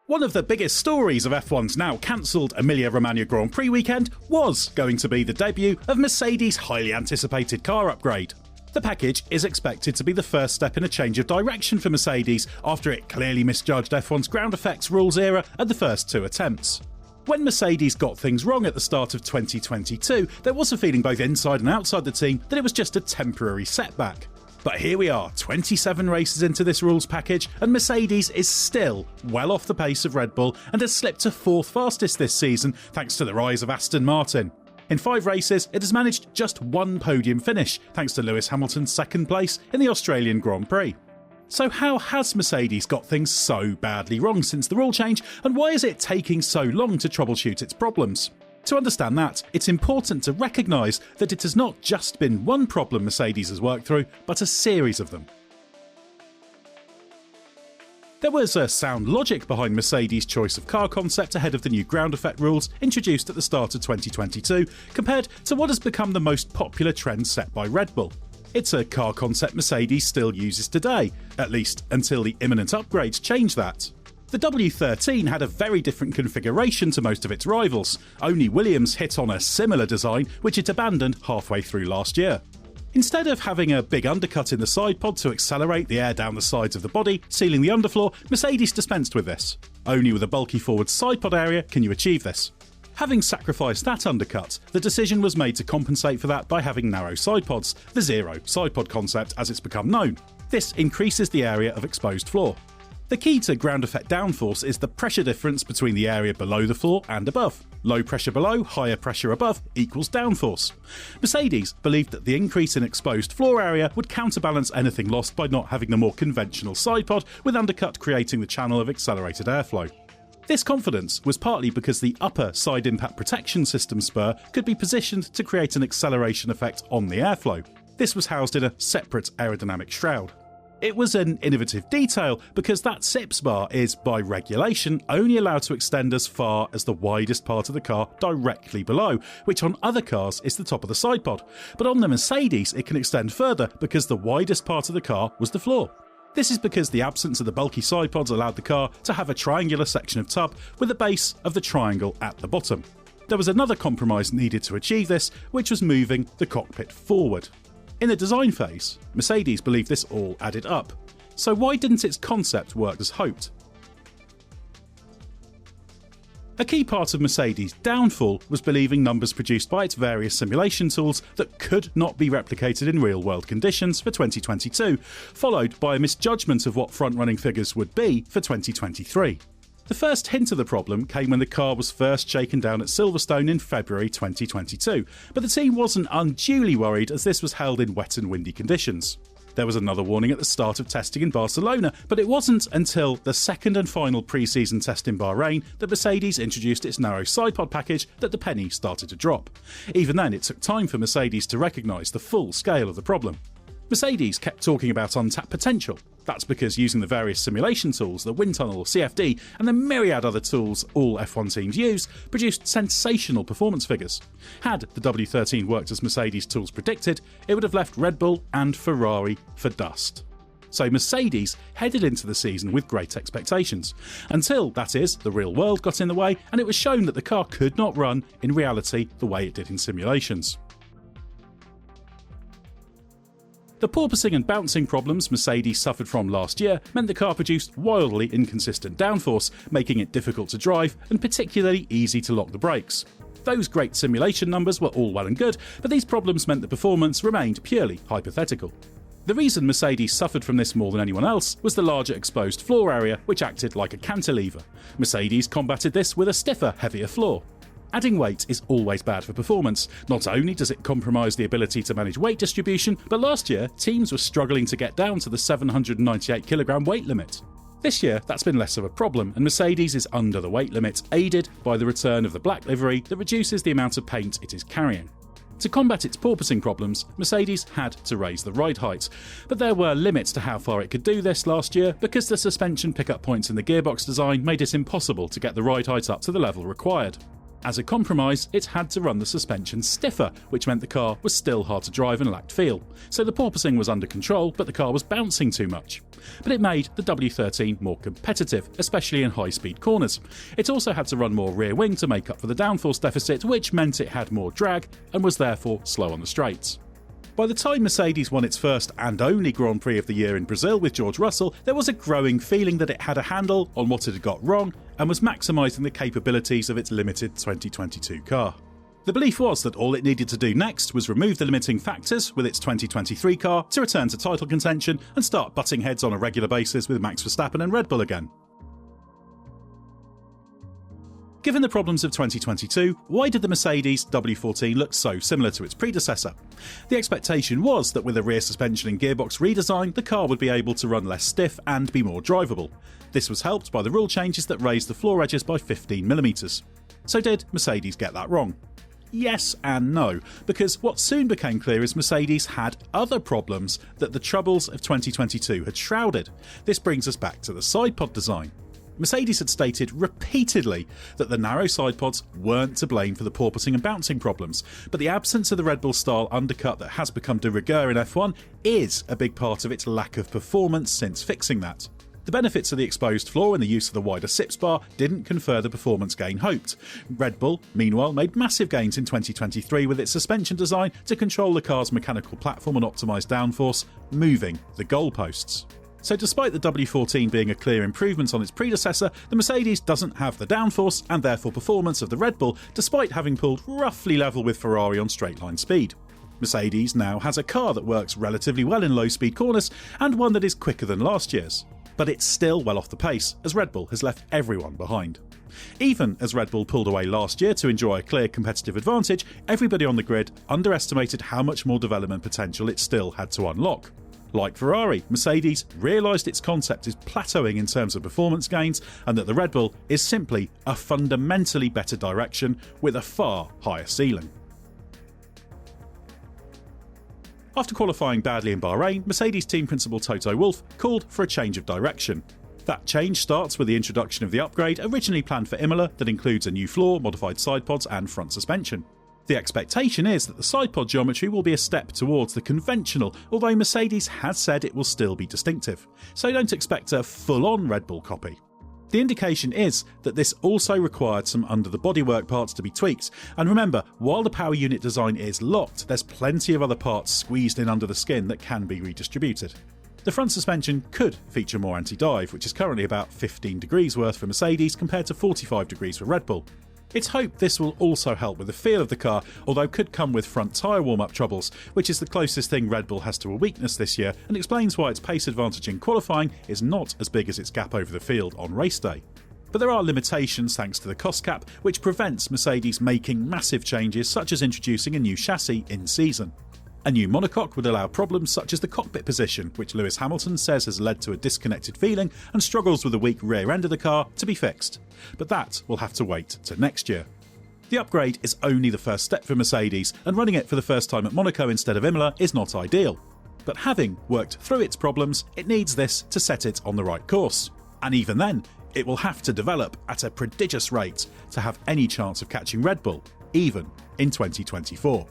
One of the biggest stories of F1's now cancelled Emilia Romagna Grand Prix weekend was going to be the debut of Mercedes' highly anticipated car upgrade. The package is expected to be the first step in a change of direction for Mercedes after it clearly misjudged F1's ground effects rules era at the first two attempts. When Mercedes got things wrong at the start of 2022, there was a feeling both inside and outside the team that it was just a temporary setback. But here we are, 27 races into this rules package, and Mercedes is still well off the pace of Red Bull and has slipped to fourth fastest this season thanks to the rise of Aston Martin. In 5 races, it has managed just one podium finish thanks to Lewis Hamilton's second place in the Australian Grand Prix. So how has Mercedes got things so badly wrong since the rule change, and why is it taking so long to troubleshoot its problems? To understand that, it's important to recognise that it has not just been one problem Mercedes has worked through, but a series of them. There was a sound logic behind Mercedes' choice of car concept ahead of the new ground effect rules introduced at the start of 2022, compared to what has become the most popular trend set by Red Bull. It's a car concept Mercedes still uses today, at least until the imminent upgrades change that. The W13 had a very different configuration to most of its rivals. Only Williams hit on a similar design, which it abandoned halfway through last year. Instead of having a big undercut in the side pod to accelerate the air down the sides of the body, sealing the underfloor, Mercedes dispensed with this. Only with a bulky forward side pod area can you achieve this. Having sacrificed that undercut, the decision was made to compensate for that by having narrow side pods, the zero side pod concept as it's become known. This increases the area of exposed floor. The key to ground effect downforce is the pressure difference between the area below the floor and above. Low pressure below, higher pressure above equals downforce. Mercedes believed that the increase in exposed floor area would counterbalance anything lost by not having the more conventional side pod, with undercut creating the channel of accelerated airflow. This confidence was partly because the upper side impact protection system spur could be positioned to create an acceleration effect on the airflow. This was housed in a separate aerodynamic shroud. It was an innovative detail because that SIPS bar is, by regulation, only allowed to extend as far as the widest part of the car directly below, which on other cars is the top of the side pod. But on the Mercedes, it can extend further because the widest part of the car was the floor. This is because the absence of the bulky side pods allowed the car to have a triangular section of tub with the base of the triangle at the bottom. There was another compromise needed to achieve this, which was moving the cockpit forward. In the design phase, Mercedes believed this all added up. So why didn't its concept work as hoped? A key part of Mercedes' downfall was believing numbers produced by its various simulation tools that could not be replicated in real-world conditions for 2022, followed by a misjudgment of what front-running figures would be for 2023. The first hint of the problem came when the car was first shaken down at Silverstone in February 2022, but the team wasn't unduly worried as this was held in wet and windy conditions. There was another warning at the start of testing in Barcelona, but it wasn't until the second and final pre-season test in Bahrain that Mercedes introduced its narrow side pod package that the penny started to drop. Even then, it took time for Mercedes to recognise the full scale of the problem. Mercedes kept talking about untapped potential. That's because using the various simulation tools, the wind tunnel, CFD, and the myriad other tools all F1 teams use, produced sensational performance figures. Had the W13 worked as Mercedes' tools predicted, it would have left Red Bull and Ferrari for dust. So Mercedes headed into the season with great expectations, until, that is, the real world got in the way and it was shown that the car could not run in reality the way it did in simulations. The porpoising and bouncing problems Mercedes suffered from last year meant the car produced wildly inconsistent downforce, making it difficult to drive and particularly easy to lock the brakes. Those great simulation numbers were all well and good, but these problems meant the performance remained purely hypothetical. The reason Mercedes suffered from this more than anyone else was the larger exposed floor area, which acted like a cantilever. Mercedes combated this with a stiffer, heavier floor. Adding weight is always bad for performance. Not only does it compromise the ability to manage weight distribution, but last year teams were struggling to get down to the 798kg weight limit. This year that's been less of a problem and Mercedes is under the weight limit, aided by the return of the black livery that reduces the amount of paint it is carrying. To combat its porpoising problems, Mercedes had to raise the ride height, but there were limits to how far it could do this last year because the suspension pickup points in the gearbox design made it impossible to get the ride height up to the level required. As a compromise, it had to run the suspension stiffer, which meant the car was still hard to drive and lacked feel. So the porpoising was under control, but the car was bouncing too much. But it made the W13 more competitive, especially in high-speed corners. It also had to run more rear wing to make up for the downforce deficit, which meant it had more drag and was therefore slow on the straights. By the time Mercedes won its first and only Grand Prix of the year in Brazil with George Russell, there was a growing feeling that it had a handle on what it had got wrong and was maximising the capabilities of its limited 2022 car. The belief was that all it needed to do next was remove the limiting factors with its 2023 car to return to title contention and start butting heads on a regular basis with Max Verstappen and Red Bull again. Given the problems of 2022, why did the Mercedes W14 look so similar to its predecessor? The expectation was that with a rear suspension and gearbox redesign, the car would be able to run less stiff and be more drivable. This was helped by the rule changes that raised the floor edges by 15mm. So did Mercedes get that wrong? Yes and no, because what soon became clear is Mercedes had other problems that the troubles of 2022 had shrouded. This brings us back to the sidepod design. Mercedes had stated repeatedly that the narrow sidepods weren't to blame for the porpoising and bouncing problems, but the absence of the Red Bull-style undercut that has become de rigueur in F1 is a big part of its lack of performance since fixing that. The benefits of the exposed floor and the use of the wider SIPS bar didn't confer the performance gain hoped. Red Bull, meanwhile, made massive gains in 2023 with its suspension design to control the car's mechanical platform and optimise downforce, moving the goalposts. So despite the W14 being a clear improvement on its predecessor, the Mercedes doesn't have the downforce and therefore performance of the Red Bull, despite having pulled roughly level with Ferrari on straight-line speed. Mercedes now has a car that works relatively well in low-speed corners and one that is quicker than last year's. But it's still well off the pace, as Red Bull has left everyone behind. Even as Red Bull pulled away last year to enjoy a clear competitive advantage, everybody on the grid underestimated how much more development potential it still had to unlock. Like Ferrari, Mercedes realised its concept is plateauing in terms of performance gains and that the Red Bull is simply a fundamentally better direction with a far higher ceiling. After qualifying badly in Bahrain, Mercedes team principal Toto Wolff called for a change of direction. That change starts with the introduction of the upgrade originally planned for Imola that includes a new floor, modified sidepods and front suspension. The expectation is that the sidepod geometry will be a step towards the conventional, although Mercedes has said it will still be distinctive, so don't expect a full-on Red Bull copy. The indication is that this also required some under-the-bodywork parts to be tweaked, and remember, while the power unit design is locked, there's plenty of other parts squeezed in under the skin that can be redistributed. The front suspension could feature more anti-dive, which is currently about 15 degrees worth for Mercedes compared to 45 degrees for Red Bull. It's hoped this will also help with the feel of the car, although could come with front tyre warm-up troubles, which is the closest thing Red Bull has to a weakness this year and explains why its pace advantage in qualifying is not as big as its gap over the field on race day. But there are limitations thanks to the cost cap, which prevents Mercedes making massive changes such as introducing a new chassis in season. A new monocoque would allow problems such as the cockpit position, which Lewis Hamilton says has led to a disconnected feeling and struggles with the weak rear end of the car, to be fixed. But that will have to wait to next year. The upgrade is only the first step for Mercedes, and running it for the first time at Monaco instead of Imola is not ideal. But having worked through its problems, it needs this to set it on the right course. And even then, it will have to develop at a prodigious rate to have any chance of catching Red Bull, even in 2024.